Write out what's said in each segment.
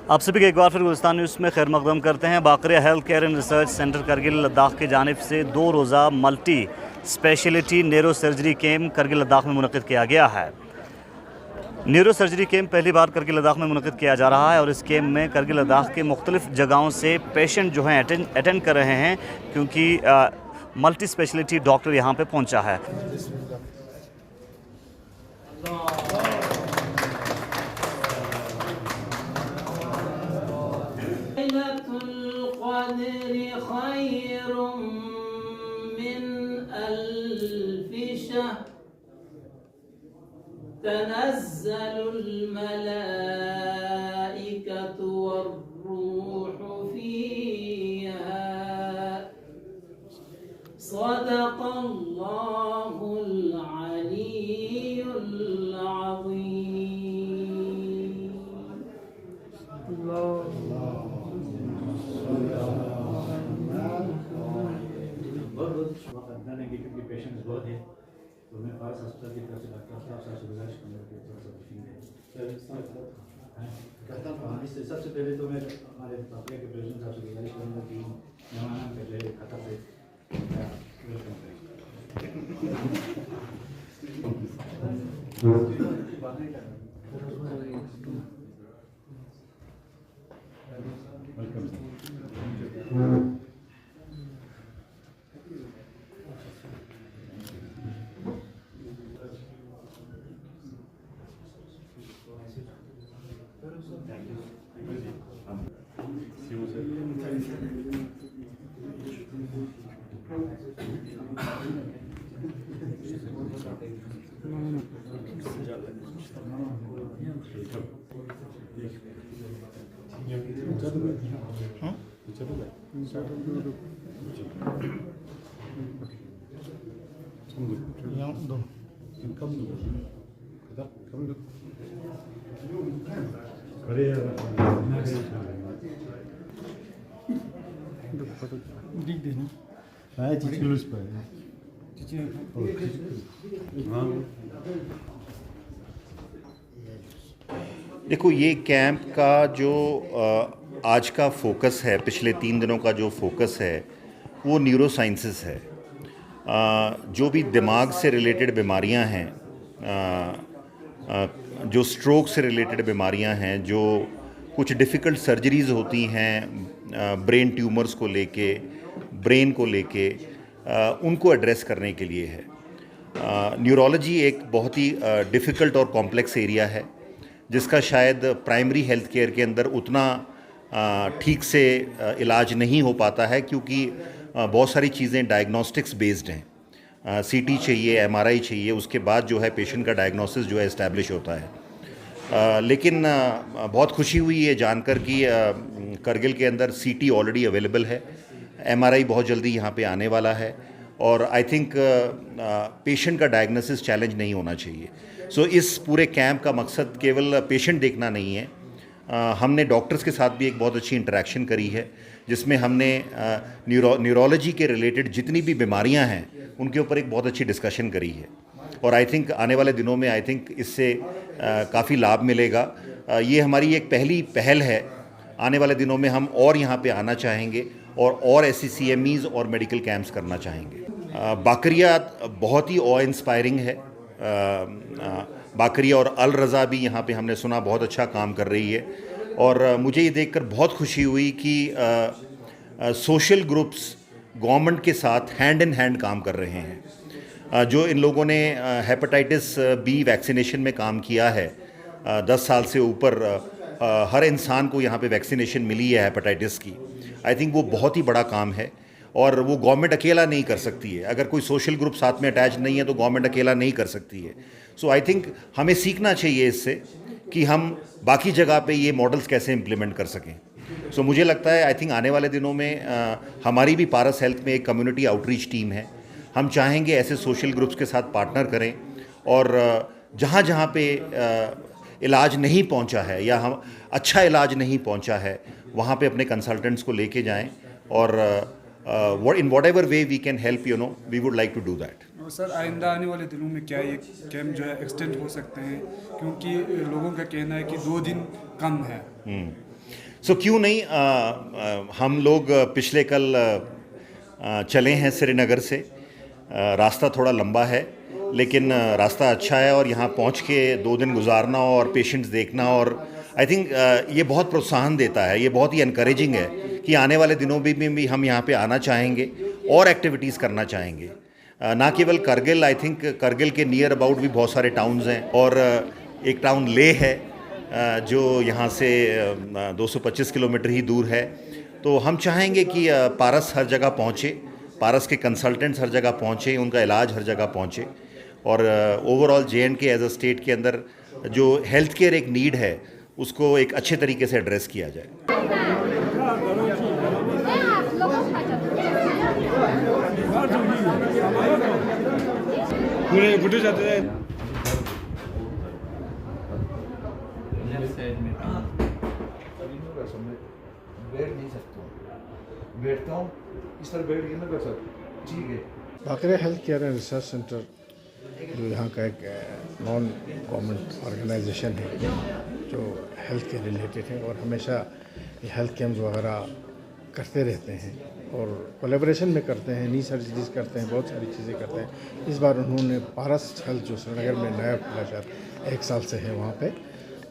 आप सभी का एक बार फिर गुलिस्तान न्यूज़ में खैर मकदम करते हैं। Bakaria health care and research center Kargil Ladakh की जानिब से 2 रोज़ा multi speciality neuro surgery camp Kargil Ladakh में मुनक़िद किया गया है। न्यूरो सर्जरी कैम्प पहली बार करगिल लद्दाख में मुनक़िद किया जा रहा है और इस कैम्प में करगिल लद्दाख के मुख्तलिफ़ जगहों से पेशेंट जो हैं अटेंड कर रहे हैं, क्योंकि मल्टी स्पेशलिटी डॉक्टर यहाँ पर पहुँचा है। तनज़्ज़लु अल-मलाइकतु वर्रूहु फ़ीहा सदक़ल्लाहुल अलीयुल अज़ीम। क्योंकि पेशेंट्स बहुत हैं, तो मैं पास अस्पताल की तरफ से डॉक्टर साहब से गुजारिश करूँगा कि थोड़ा सा ब्रीफिंग दें। करता हूँ। इससे सबसे पहले तो मैं हमारे बाकरिया के प्रेसिडेंट साहब से गुजारिश करूँगा कि मेहमान के जो खतर से वेलकम करें। देखो, ये कैंप का जो आज का फोकस है, पिछले 3 दिनों का जो फोकस है वो न्यूरो साइंसेस है। जो भी दिमाग से रिलेटेड बीमारियां हैं, जो स्ट्रोक से रिलेटेड बीमारियां हैं, जो कुछ डिफ़िकल्ट सर्जरीज़ होती हैं ब्रेन ट्यूमर्स को लेके, ब्रेन को लेके, उनको एड्रेस करने के लिए है। न्यूरोलॉजी एक बहुत ही डिफ़िकल्ट और कॉम्प्लेक्स एरिया है, जिसका शायद प्राइमरी हेल्थ केयर के अंदर उतना ठीक से इलाज नहीं हो पाता है, क्योंकि बहुत सारी चीज़ें डायग्नोस्टिक्स बेस्ड हैं। सीटी चाहिए, एमआरआई चाहिए, उसके बाद जो है पेशेंट का डायग्नोसिस जो है इस्टेब्लिश होता है। लेकिन बहुत खुशी हुई ये जानकर कि करगिल के अंदर सीटी ऑलरेडी अवेलेबल है, एमआरआई बहुत जल्दी यहाँ पे आने वाला है, और आई थिंक पेशेंट का डायग्नोसिस चैलेंज नहीं होना चाहिए। सो इस पूरे कैंप का मकसद केवल पेशेंट देखना नहीं है। हमने डॉक्टर्स के साथ भी एक बहुत अच्छी इंटरेक्शन करी है, जिसमें हमने न्यूरोलॉजी के रिलेटेड जितनी भी बीमारियां हैं उनके ऊपर एक बहुत अच्छी डिस्कशन करी है, और आई थिंक आने वाले दिनों में इससे काफ़ी लाभ मिलेगा। ये हमारी एक पहली पहल है। आने वाले दिनों में हम और यहाँ पे आना चाहेंगे और ऐसी CMEs और मेडिकल कैंप्स करना चाहेंगे। बाकरिया बहुत ही ऑ इंस्पायरिंग है। बाकरिया और अल रज़ा भी यहाँ पे हमने सुना बहुत अच्छा काम कर रही है, और मुझे ये देखकर बहुत खुशी हुई कि सोशल ग्रुप्स गवर्नमेंट के साथ हैंड इन हैंड काम कर रहे हैं। जो इन लोगों ने हेपेटाइटिस बी वैक्सीनेशन में काम किया है, 10 साल से ऊपर हर इंसान को यहाँ पे वैक्सीनेशन मिली है हेपेटाइटिस की। आई थिंक वो बहुत ही बड़ा काम है, और वो गवर्नमेंट अकेला नहीं कर सकती है। अगर कोई सोशल ग्रुप साथ में अटैच नहीं है तो गवर्नमेंट अकेला नहीं कर सकती है। सो आई थिंक हमें सीखना चाहिए इससे कि हम बाकी जगह पे ये मॉडल्स कैसे इम्प्लीमेंट कर सकें। सो मुझे लगता है आई थिंक आने वाले दिनों में हमारी भी पारस हेल्थ में एक कम्युनिटी आउटरीच टीम है। हम चाहेंगे ऐसे सोशल ग्रुप्स के साथ पार्टनर करें, और जहाँ जहाँ पे इलाज नहीं पहुँचा है या हम अच्छा इलाज नहीं पहुँचा है, वहाँ पे अपने कंसल्टेंट्स को लेके जाएं, और in whatever way we can help, we would like to do that. Sir, आइंदा आने वाले दिनों में क्या ये कैंप जो है एक्सटेंड हो सकते हैं, क्योंकि लोगों का कहना है कि 2 दिन कम है। सो क्यों नहीं हम लोग पिछले कल चले हैं श्रीनगर से। रास्ता थोड़ा लंबा है लेकिन रास्ता अच्छा है और यहाँ पहुँच के 2 दिन गुजारना और पेशेंट्स देखना, और आई थिंक ये बहुत प्रोत्साहन देता है, ये बहुत ही इनकरेजिंग है कि आने वाले दिनों में भी हम यहाँ पे आना चाहेंगे और एक्टिविटीज़ करना चाहेंगे। ना केवल करगिल, आई थिंक करगिल के नियर अबाउट भी बहुत सारे टाउन्स हैं, और एक टाउन लेह है जो यहाँ से 225 किलोमीटर ही दूर है। तो हम चाहेंगे कि पारस हर जगह पहुँचे, पारस के कंसल्टेंट्स हर जगह पहुँचे, उनका इलाज हर जगह पहुँचे, और overall J&K as a state के अंदर जो हेल्थ केयर एक नीड है उसको एक अच्छे तरीके से एड्रेस किया जाए। बैठ नहीं सकता हूँ, बैठता हूँ इस तरह बैठ के ना कर सकता, ठीक है। Bakaria health care and research center जो यहाँ का एक नॉन गवर्नमेंट ऑर्गेनाइजेशन है जो हेल्थ के रिलेटेड है, और हमेशा ये हेल्थ कैम्प वगैरह करते रहते हैं और कोलैबोरेशन में करते हैं, नी सर्जरीज करते हैं, बहुत सारी चीज़ें करते हैं। इस बार उन्होंने पारस हेल्थ जो श्रीनगर में नया खुला शायद 1 साल से है वहाँ पे,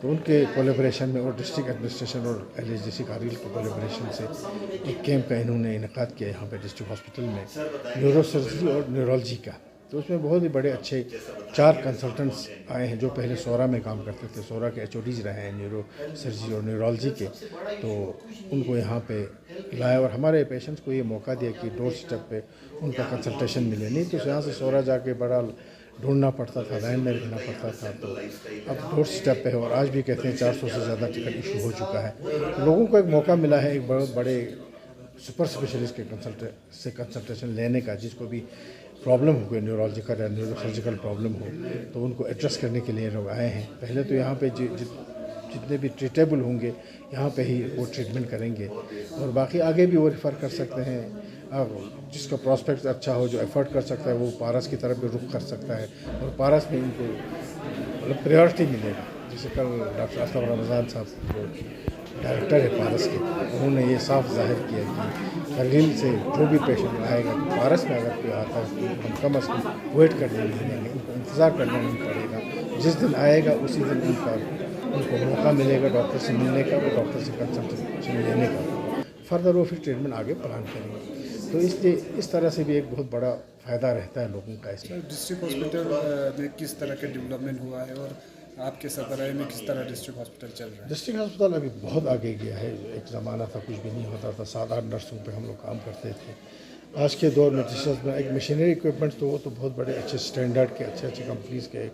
तो उनके कोलैबोरेशन में और डिस्ट्रिक्ट एडमिनिस्ट्रेशन और LHDC कारगिल के कोलैबोरेशन से एक कैंप का इन्होंने इनेकाद किया यहाँ पे डिस्ट्रिक्ट हॉस्पिटल में, न्यूरो सर्जरी और न्यूरोलॉजी का। तो उसमें बहुत ही बड़े अच्छे 4 कंसल्टेंट्स आए हैं जो पहले सोरा में काम करते थे, सोरा के HODs रहे हैं न्यूरो सर्जरी और न्यूरोलॉजी के, तो उनको यहाँ पे लाया और हमारे पेशेंट्स को ये मौका दिया कि डोर स्टेप पे उनका कंसल्टेशन मिले। नहीं तो यहाँ से सोरा जाके बड़ा ढूंढना पड़ता था, लाइन में रहना पड़ता था, तो अब डोर स्टेप पे है। और आज भी कहते हैं 400 से ज़्यादा टिकट इशू हो चुका है। तो लोगों को एक मौका मिला है एक बहुत बड़े सुपर स्पेशलिस्ट के कंसल्टेशन लेने का, जिसको भी प्रॉब्लम हो, कोई न्यूरोलॉजिकल या न्यूरोसर्जिकल प्रॉब्लम हो तो उनको एड्रेस करने के लिए लोग आए हैं। पहले तो यहाँ पे जितने भी ट्रीटेबल होंगे यहाँ पे ही वो ट्रीटमेंट करेंगे, और बाकी आगे भी वो रेफ़र कर सकते हैं। जिसका प्रॉस्पेक्ट अच्छा हो, जो एफर्ट कर सकता है, वो पारस की तरफ भी रुख कर सकता है और पारस में इनको मतलब प्रायोरिटी मिलेगा। जैसे कल डॉक्टर असलम रमज़ान साहब जो डायरेक्टर है पारस के, उन्होंने ये साफ जाहिर किया कि करगिल से जो भी पेशेंट आएगा तो पारस में अगर कोई आता है तो हम कम अज़ कम वेट करने नहीं देंगे, उनको इंतज़ार करना नहीं पड़ेगा। जिस दिन आएगा उसी दिन उनको मौका मिलेगा डॉक्टर से मिलने का और डॉक्टर से कंसल्टेशन लेने का। फर्दर वो फिर ट्रीटमेंट आगे प्लान करेंगे। तो इसलिए इस तरह से भी एक बहुत बड़ा फ़ायदा रहता है लोगों का इसमें। डिस्ट्रिक्ट हॉस्पिटल में किस तरह का डेवलपमेंट हुआ है और आपके सरबराही में किस तरह डिस्ट्रिक्ट हॉस्पिटल चल रहा है? डिस्ट्रिक्ट हॉस्पिटल अभी बहुत आगे गया है। एक ज़माना था कुछ भी नहीं होता था, 7-8 नर्सों पे हम लोग काम करते थे। आज के दौर में डिस्ट्रिक्ट में एक मशीनरी इक्विपमेंट्स तो वो तो बहुत बड़े अच्छे स्टैंडर्ड के अच्छे कंपनीज़ के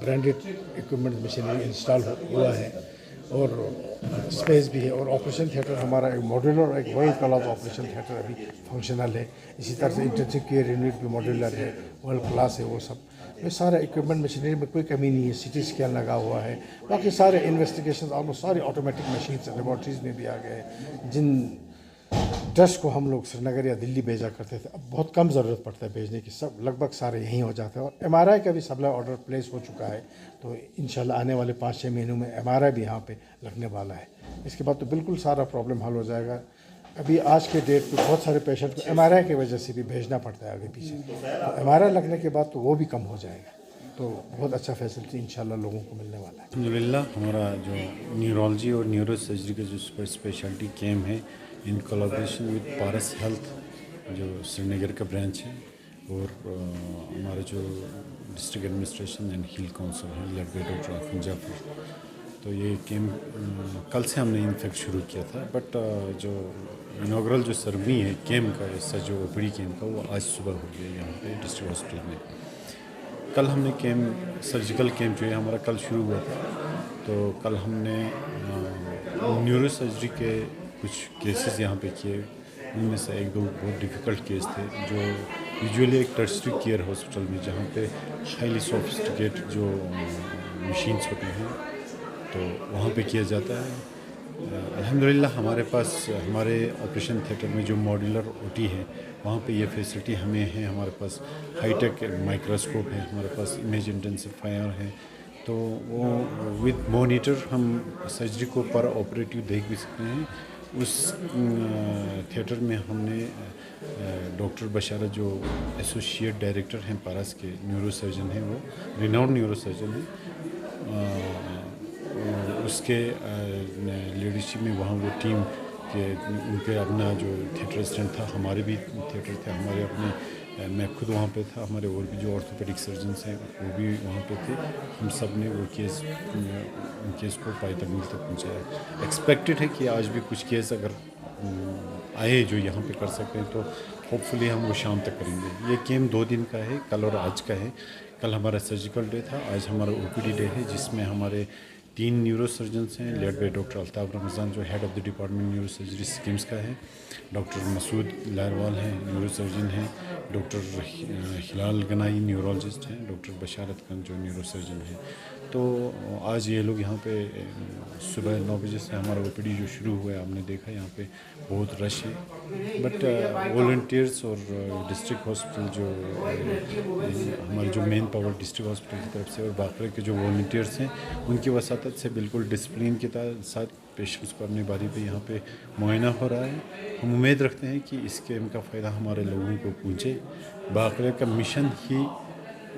ब्रांडेड इक्विपमेंट मशीनरी इंस्टॉल हुआ है, और स्पेस भी है। और ऑपरेशन थिएटर हमारा एक मॉड्यूलर और एक वर्ल्ड क्लास ऑपरेशन थिएटर अभी फंक्शनल है। इसी तरह से इंटेंसिव केयर यूनिट भी मॉड्यूलर है, वर्ल्ड क्लास है। वो सब ये सारा इक्विपमेंट मशीनरी में कोई कमी नहीं है। CT स्कैन लगा हुआ है, बाकी सारे इन्वेस्टिगेशन ऑलमोस्ट सारे ऑटोमेटिक मशीन्स लेबॉर्ट्रीज में भी आ गए हैं। जिन टेस्ट को हम लोग श्रीनगर या दिल्ली भेजा करते थे, अब बहुत कम ज़रूरत पड़ता है भेजने की, सब लगभग सारे यहीं हो जाते हैं। और MRI का भी सप्लाई ऑर्डर प्लेस हो चुका है, तो इंशाल्लाह आने वाले 5-6 महीनों में MRI भी यहाँ पे लगने वाला है। इसके बाद तो बिल्कुल सारा प्रॉब्लम हल हो जाएगा। अभी आज के डेट पे बहुत सारे पेशेंट को MRI की वजह से भी भेजना पड़ता है आगे पीछे, तो MRI लगने के बाद तो वो भी कम हो जाएगा। तो बहुत अच्छा फैसिलिटी इंशाल्लाह लोगों को मिलने वाला है। अल्हम्दुलिल्लाह हमारा जो न्यूरोलॉजी और न्यूरो सर्जरी का जो स्पेशलिटी कैम्प है, in collaboration with Paras health जो श्रीनगर का ब्रांच है, और हमारा जो district administration and hill council है लेड बाय डॉक्टर आफिन जाफर, तो ये कैम्प कल से हमने इनफेक्ट शुरू किया था। बट जो इनॉग्रल जो सरमी है कैम्प का, इसका जो OPD कैम्प का, वो आज सुबह हो गया यहाँ पे डिस्ट्रिक्ट हॉस्पिटल में। कल हमने कैम्प सर्जिकल कैम्प जो है हमारा कल शुरू हुआ था, तो कल हमने न्यूरो सर्जरी के कुछ केसेस यहाँ पे किए। उनमें से 1-2 बहुत डिफ़िकल्ट केस थे जो यूजुअली एक टर्शरी केयर हॉस्पिटल में, जहाँ पे हाईली सोफिस्टिकेट जो मशीन्स होती हैं, तो वहाँ पे किया जाता है। अल्हम्दुलिल्लाह हमारे पास हमारे ऑपरेशन थिएटर में जो मॉड्यूलर OT है, वहाँ पे ये फैसिलिटी हमें है। हमारे पास हाईटेक माइक्रोस्कोप है, हमारे पास इमेज इंटेंसिफायर है, तो वो विद मॉनिटर हम सर्जरी को पर ऑपरेटिव देख भी सकते हैं। उस थिएटर में हमने डॉक्टर बशारत जो एसोसिएट डायरेक्टर हैं पारस के, न्यूरो सर्जन हैं, वो रिनाउंड न्यूरो सर्जन हैं, उसके लीडरशिप में वहाँ वो टीम के उनके अपना जो थिएटर असिस्टेंट था, हमारे भी थिएटर थे, हमारे अपने मैं खुद वहाँ पे था, हमारे और भी जो ऑर्थोपेडिक सर्जन्स हैं वो भी वहाँ पे थे। हम सब ने वो केस को पाई तकमील तक पहुँचाया। एक्सपेक्टेड है कि आज भी कुछ केस अगर आए जो यहाँ पे कर सकते हैं तो होपफुली हम वो शाम तक करेंगे। ये कैम्प 2 दिन का है, कल और आज का है। कल हमारा सर्जिकल डे था, आज हमारा ओपीडी डे है, जिसमें हमारे 3 न्यूरो सर्जन्स हैं, led by doctor Altaf Ramzan जो head of the department neuro surgery schemes का है, डॉक्टर मसूद लारवाल हैं न्यूरो सर्जन हैं, डॉक्टर हिलाल गनाई न्यूरोलॉजिस्ट हैं, डॉक्टर बशारत खान जो न्यूरो सर्जन हैं। तो आज ये लोग यहाँ पे सुबह 9 बजे से हमारा ओपीडी जो शुरू हुआ है, आपने देखा यहाँ पे बहुत रश है, बट वॉलंटियर्स और डिस्ट्रिक्ट हॉस्पिटल जो हमारे जो मेन पावर डिस्ट्रिक्ट हॉस्पिटल की तरफ से और बाकरे के जो वॉलंटियर्स हैं उनकी वसातत से बिल्कुल डिसिप्लिन के साथ पेशेंट्स को अपनी बारी पे यहाँ पे मुआयना हो रहा है। हम उम्मीद रखते हैं कि इस कैम्प का फ़ायदा हमारे लोगों को पहुँचे। बाकरे का मिशन ही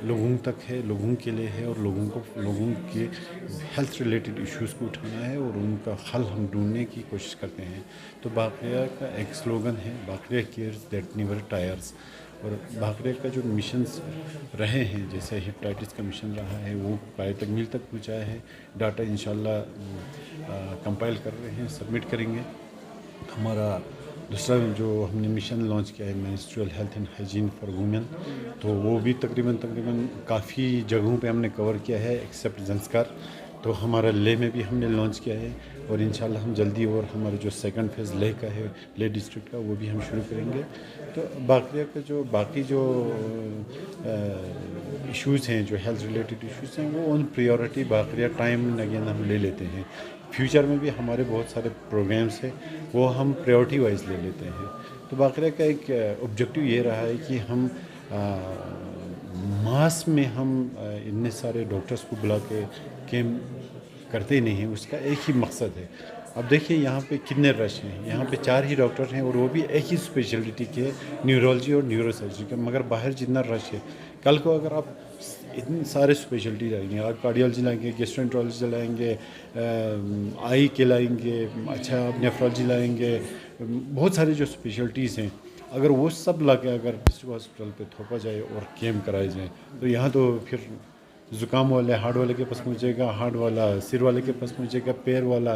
लोगों तक है, लोगों के लिए है, और लोगों के हेल्थ रिलेटेड इश्यूज़ को उठाना है और उनका हल हम ढूंढने की कोशिश करते हैं। तो बाकरिया का एक स्लोगन है, बाकरिया केयर्स दैट नेवर टायर्स। और बाकरिया का जो मिशंस रहे हैं, जैसे हेपेटाइटिस का मिशन रहा है, वो पाए तकमील तक पहुँचाया है। डाटा इंशाल्लाह कंपाइल कर रहे हैं, सबमिट करेंगे। हमारा दूसरा जो हमने मिशन लॉन्च किया है, ministerial health and hygiene for women, तो वो भी तकरीबन काफ़ी जगहों पे हमने कवर किया है एक्सेप्ट जंस्कार। तो हमारा लेह में भी हमने लॉन्च किया है और इंशाल्लाह हम जल्दी, और हमारा जो सेकंड फेज़ लेह का है, लेह डिस्ट्रिक्ट का, वो भी हम शुरू करेंगे। तो बाकरिया का जो बाकी जो इश्यूज़ हैं, जो हेल्थ रिलेटेड इश्यूज़ हैं, वो ऑन प्रायोरिटी बाकरिया टाइम अगेन हम ले लेते हैं। फ्यूचर में भी हमारे बहुत सारे प्रोग्राम्स हैं, वो हम प्रायोरिटी वाइज ले लेते हैं। तो बाकरिया का एक ऑब्जेक्टिव ये रहा है कि हम मास में हम इतने सारे डॉक्टर्स को बुला के कैम्प करते नहीं हैं, उसका एक ही मकसद है। अब देखिए यहाँ पे कितने रश हैं, यहाँ पे 4 ही डॉक्टर हैं और वो भी एक ही स्पेशलिटी के, न्यूरोलॉजी और न्यूरो सर्जरी के, मगर बाहर जितना रश है, कल को अगर आप इतने सारे स्पेशलिटी लाएंगे, आप कार्डियोलॉजी लाएंगे, गैस्ट्रोएंटरोलॉजी लाएंगे, आई के लाएंगे, अच्छा आप नेफ्रोलॉजी लाएंगे, बहुत सारे जो स्पेशलिटीज़ हैं, अगर वो सब ला के अगर डिस्ट्रिक्ट हॉस्पिटल पे थोपा जाए और कैम्प कराए जाए, तो यहाँ तो फिर ज़ुकाम वाले हार्ट वाले के पास पहुँचेगा, हार्ट वाला सिर वाले के पास पहुँचेगा, पैर वाला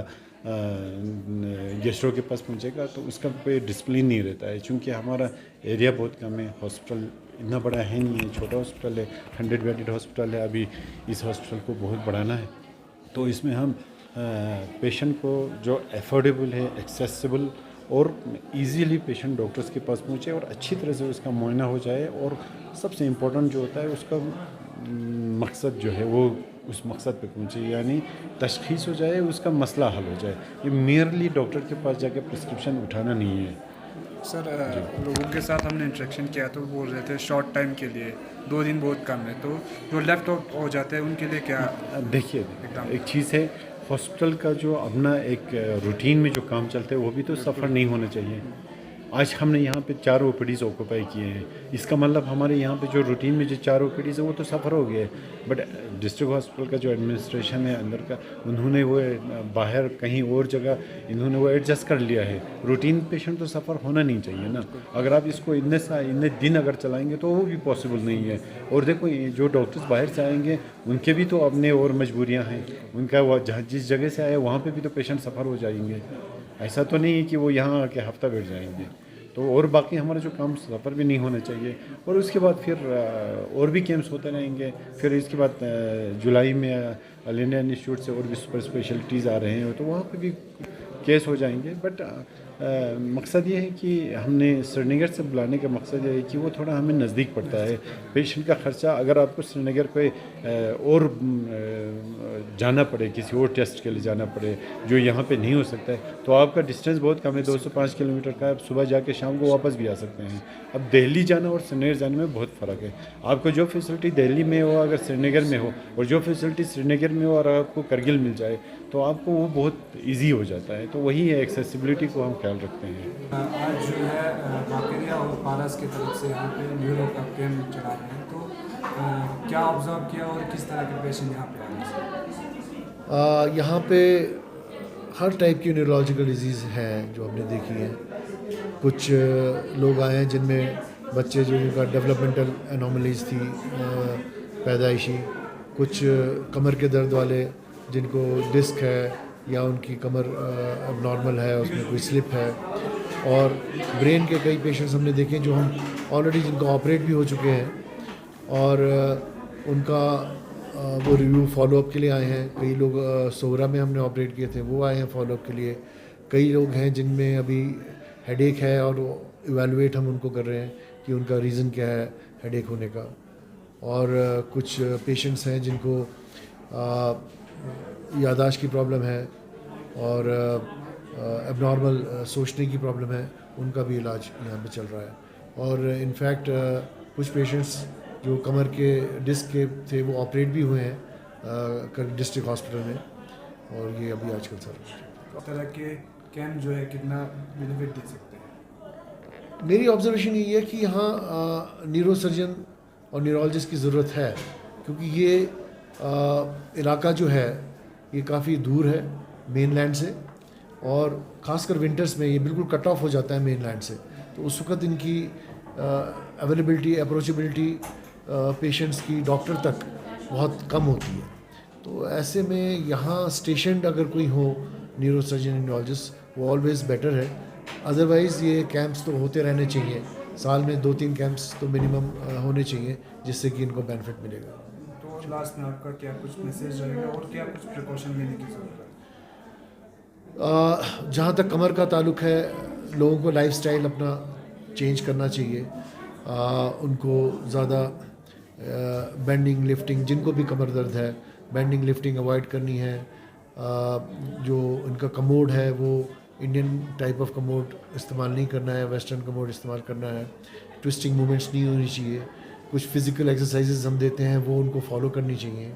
गैस्ट्रो के पास पहुँचेगा, तो उसका कोई डिसिप्लिन नहीं रहता है। चूँकि हमारा एरिया बहुत कम है, हॉस्पिटल इतना बड़ा है नहीं है, छोटा हॉस्पिटल है, 100 बेडेड हॉस्पिटल है। अभी इस हॉस्पिटल को बहुत बढ़ाना है, तो इसमें हम पेशेंट को जो एफोर्डेबल है, एक्सेसिबल और इजीली पेशेंट डॉक्टर्स के पास पहुँचे और अच्छी तरह से उसका मुआयना हो जाए, और सबसे इम्पोर्टेंट जो होता है उसका मकसद जो है वो उस मकसद पे पहुँचे, यानी तशख़ीस हो जाए, उसका मसला हल हो जाए। ये मेयरली डॉक्टर के पास जाके प्रिस्क्रिप्शन उठाना नहीं है। सर लोगों के साथ हमने इंटरेक्शन किया तो बोल रहे थे शॉर्ट टाइम के लिए 2 दिन बहुत कम है, तो जो लेफ्ट आउट हो जाते हैं उनके लिए क्या? देखिए एक चीज़ है, हॉस्पिटल का जो अपना एक रूटीन में जो काम चलता है वो भी तो सफ़र नहीं होना चाहिए। आज हमने यहाँ पे 4 ओपीडीज़ ऑक्यूपाई किए हैं, इसका मतलब हमारे यहाँ पे जो रूटीन में जो 4 ओपीडीज़ है वो तो सफ़र हो गया है। बट डिस्ट्रिक्ट हॉस्पिटल का जो एडमिनिस्ट्रेशन है अंदर का, उन्होंने वो बाहर कहीं और जगह इन्होंने वो एडजस्ट कर लिया है। रूटीन पेशेंट तो सफ़र होना नहीं चाहिए ना। अगर आप इसको इतने दिन अगर चलाएँगे तो वो भी पॉसिबल नहीं है। और देखो जो डॉक्टर्स बाहर से आएँगे उनके भी तो अपने और मजबूरियाँ हैं, उनका वो जहाँ जिस जगह से आए वहाँ पर भी तो पेशेंट सफ़र हो जाएंगे। ऐसा तो नहीं है कि वो यहाँ आके हफ्ता बैठ जाएंगे। तो और बाकी हमारा जो काम सफ़र भी नहीं होना चाहिए। और उसके बाद फिर और भी कैंप्स होते रहेंगे। फिर इसके बाद जुलाई में अल इंडिया इंस्टीट्यूट से और भी सुपर स्पेशलिटीज़ आ रहे हैं, तो वहाँ पे भी केस हो जाएंगे। बट मकसद ये है कि हमने श्रीनगर से बुलाने का मकसद ये है कि वो थोड़ा हमें नज़दीक पड़ता है। पेशेंट का ख़र्चा अगर आपको श्रीनगर पे और जाना पड़े, किसी और टेस्ट के लिए जाना पड़े जो यहाँ पे नहीं हो सकता है, तो आपका डिस्टेंस बहुत कम है, 205 किलोमीटर का। आप सुबह जाके शाम को वापस भी आ सकते हैं। अब दिल्ली जाना और श्रीनगर जाने में बहुत फ़र्क है। आपको जो फैसिलिटी दिल्ली में हो अगर श्रीनगर में हो, और जो फैसिलिटी श्रीनगर में हो और आपको करगिल मिल जाए, तो आपको वो बहुत ईजी हो जाता है। तो वही है, एक्सेसिबिलिटी को हम ख्याल रखते हैं। आज जो है बाकरिया और पारस की तरफ से यहाँ पे न्यूरो का कैम्प चला रहे हैं, तो क्या ऑब्जर्व किया और किस तरह के पेशेंट यहाँ पे आए? यहाँ पे हर टाइप की न्यूरोलॉजिकल डिजीज़ हैं जो हमने देखी हैं। कुछ लोग आए हैं जिनमें बच्चे जो उनका डेवलपमेंटल एनोमलीज थी पैदाइशी, कुछ कमर के दर्द वाले जिनको डिस्क है या उनकी कमर नॉर्मल है, उसमें कोई स्लिप है, और ब्रेन के कई पेशेंट्स हमने देखे जो हम ऑलरेडी जिनको ऑपरेट भी हो चुके हैं और उनका वो रिव्यू फॉलोअप के लिए आए हैं। कई लोग सोगरा में हमने ऑपरेट किए थे, वो आए हैं फॉलोअप के लिए। कई लोग हैं जिनमें अभी हेडेक है और इवैल्यूएट हम उनको कर रहे हैं कि उनका रीज़न क्या है हेडेक होने का। और कुछ पेशेंट्स हैं जिनको याददाश्त की प्रॉब्लम है और एबनॉर्मल सोचने की प्रॉब्लम है, उनका भी इलाज यहाँ पे चल रहा है। और इनफैक्ट कुछ पेशेंट्स जो कमर के डिस्क के थे वो ऑपरेट भी हुए हैं डिस्ट्रिक्ट हॉस्पिटल में, और ये अभी आजकल चल रहा है। इस तरह के कैम्प जो है कितना बेनिफिट दे सकते हैं? मेरी ऑब्जर्वेशन यही है कि यहाँ न्यूरो सर्जन और न्यूरोलॉजिस्ट की ज़रूरत है, क्योंकि ये इलाका जो है ये काफ़ी दूर है मेन लैंड से, और ख़ासकर विंटर्स में ये बिल्कुल कट ऑफ हो जाता है मेन लैंड से। तो उस वक्त इनकी अवेलेबिलिटी, अप्रोचेबिलिटी पेशेंट्स की डॉक्टर तक बहुत कम होती है। तो ऐसे में यहाँ स्टेशन अगर कोई हो न्यूरो सर्जन न्यूरोलॉजिस्ट, वो ऑलवेज़ बेटर है। अदरवाइज़ ये कैंप्स तो होते रहने चाहिए, साल में 2-3 कैंप्स तो मिनिमम होने चाहिए, जिससे कि इनको बेनिफिट मिलेगा। तो लास्ट में आपका क्या कुछ मैसेज रहेगा और क्या कुछ प्रिकॉशन लेने की ज़रूरत है? जहाँ तक कमर का ताल्लुक़ है, लोगों को लाइफस्टाइल अपना चेंज करना चाहिए। उनको ज़्यादा बेंडिंग लिफ्टिंग, जिनको भी कमर दर्द है, बेंडिंग लिफ्टिंग अवॉइड करनी है। जो उनका कमोड है वो इंडियन टाइप ऑफ कमोड इस्तेमाल नहीं करना है, वेस्टर्न कमोड इस्तेमाल करना है। ट्विस्टिंग मूवमेंट्स नहीं होनी चाहिए। कुछ फिज़िकल एक्सरसाइजेज हम देते हैं वो उनको फॉलो करनी चाहिए।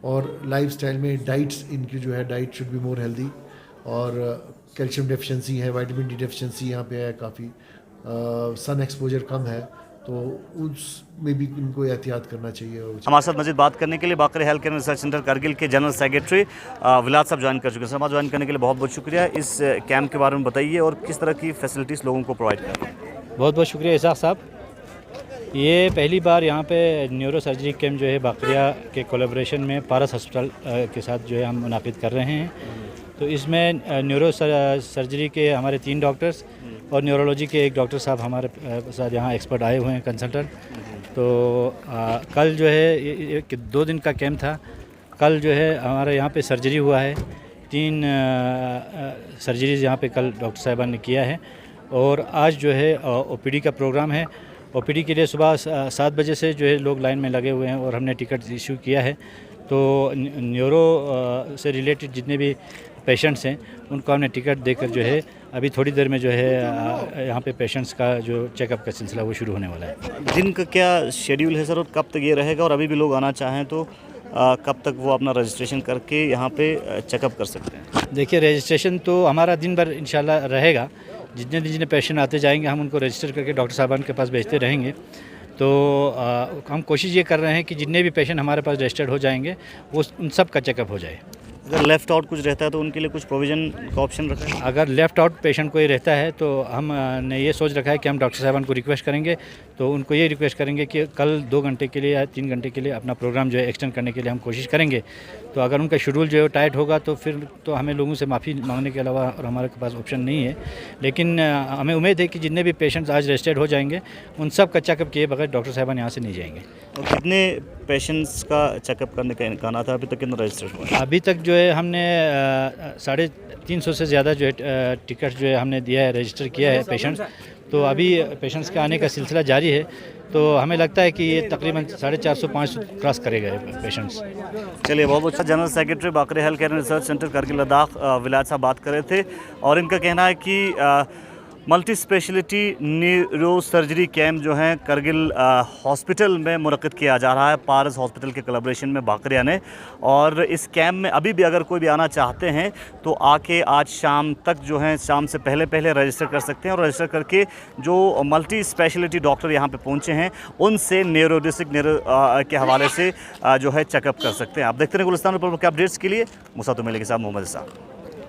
और लाइफस्टाइल में डाइट्स इनकी जो है, diet should be more healthy. और कैल्शियम डेफिशिएंसी है, विटामिन डी डेफिशिएंसी यहाँ पे है काफ़ी, सन एक्सपोजर कम है, तो उसमें भी इनको एहतियात करना चाहिए। हमारे साथ मज़ीद बात करने के लिए Bakaria health care research center Kargil के जनरल सेक्रेटरी विलाद साहब ज्वाइन कर चुके हैं। साहब ज्वाइन करने के लिए बहुत बहुत शुक्रिया। इस कैंप के बारे में बताइए और किस तरह की फैसिलिटीज़ लोगों को प्रोवाइड कर रहे हैं। बहुत बहुत शुक्रिया इसाक साहब। ये पहली बार यहाँ पे न्यूरो सर्जरी कैंप जो है बाकरिया के कोलैबोरेशन में पारस हॉस्पिटल के साथ जो है हम मुनाकिद कर रहे हैं। तो इसमें न्यूरो सर्जरी के हमारे 3 डॉक्टर्स और न्यूरोलॉजी के 1 डॉक्टर साहब हमारे साथ यहाँ एक्सपर्ट आए हुए हैं, कंसल्टेंट। तो कल जो है 2 दिन का कैंप था। कल जो है हमारे यहाँ पे सर्जरी हुआ है, 3 सर्जरीज़ यहाँ पे कल डॉक्टर साहिबान ने किया है। और आज जो है ओपीडी का प्रोग्राम है। ओपीडी के लिए सुबह 7 बजे से जो है लोग लाइन में लगे हुए हैं और हमने टिकट इशू किया है। तो न्यूरो से रिलेटेड जितने भी पेशेंट्स हैं उनको हमने टिकट देकर जो है अभी थोड़ी देर में जो है यहाँ पे पेशेंट्स का जो चेकअप का सिलसिला वो शुरू होने वाला है। दिन का क्या शेड्यूल है सर, और कब तक ये रहेगा, और अभी भी लोग आना चाहें तो कब तक वो अपना रजिस्ट्रेशन करके यहाँ पे चेकअप कर सकते हैं? देखिए, रजिस्ट्रेशन तो हमारा दिन भर इंशाल्लाह रहेगा। जितने पेशेंट आते जाएंगे हम उनको रजिस्टर करके डॉक्टर साहबान के पास भेजते रहेंगे। तो हम कोशिश ये कर रहे हैं कि जितने भी पेशेंट हमारे पास रजिस्टर्ड हो जाएंगे वो उन सब का चेकअप हो जाए। अगर लेफ़्ट आउट कुछ रहता है तो उनके लिए कुछ प्रोविज़न का ऑप्शन रखा है? अगर लेफ़्ट आउट पेशेंट कोई रहता है तो हमने ये सोच रखा है कि हम डॉक्टर साहबान को रिक्वेस्ट करेंगे, तो उनको ये रिक्वेस्ट करेंगे कि कल 2 घंटे के लिए या 3 घंटे के लिए अपना प्रोग्राम जो है एक्सटेंड करने के लिए हम कोशिश करेंगे। तो अगर उनका शेड्यूल जो है टाइट होगा तो फिर तो हमें लोगों से माफ़ी मांगने के अलावा और हमारे पास ऑप्शन नहीं है। लेकिन हमें उम्मीद है कि जितने भी पेशेंट्स आज रजिस्टर्ड हो जाएंगे उन सब का चेकअप किए बगैर डॉक्टर साहबान यहाँ से नहीं जाएंगे। और कितने पेशेंट्स का चेकअप करने का इम्कान था? अभी तक कितना रजिस्टर्ड हुआ? अभी तक जो है हमने 350 से ज़्यादा जो है टिकट जो है हमने दिया है, रजिस्टर किया है पेशेंट्स। तो अभी पेशेंट्स के आने का सिलसिला जारी है, तो हमें लगता है कि ये तकरीबन 450-500 क्रॉस करेगा पेशेंट्स। चलिए, बहुत अच्छा। General secretary Bakaria health care and research center Kargil Ladakh Vilayat साहब बात कर रहे थे, और इनका कहना है कि multi speciality neuro surgery camp जो है करगिल हॉस्पिटल में मुनक़िद किया जा रहा है, पारस हॉस्पिटल के कोलैबोरेशन में बाकरिया ने। और इस कैम्प में अभी भी अगर कोई भी आना चाहते हैं तो आके आज शाम तक जो है, शाम से पहले रजिस्टर कर सकते हैं, और रजिस्टर करके जो मल्टी स्पेशलिटी डॉक्टर यहाँ पे पहुँचे हैं उनसे न्यूरो के हवाले से जो है चेकअप कर सकते हैं। आप देखते हैं गुलिस्तान रिपोर्ट के अपडेट्स के लिए मुसा तुमेली के साथ मोहम्मद साहब।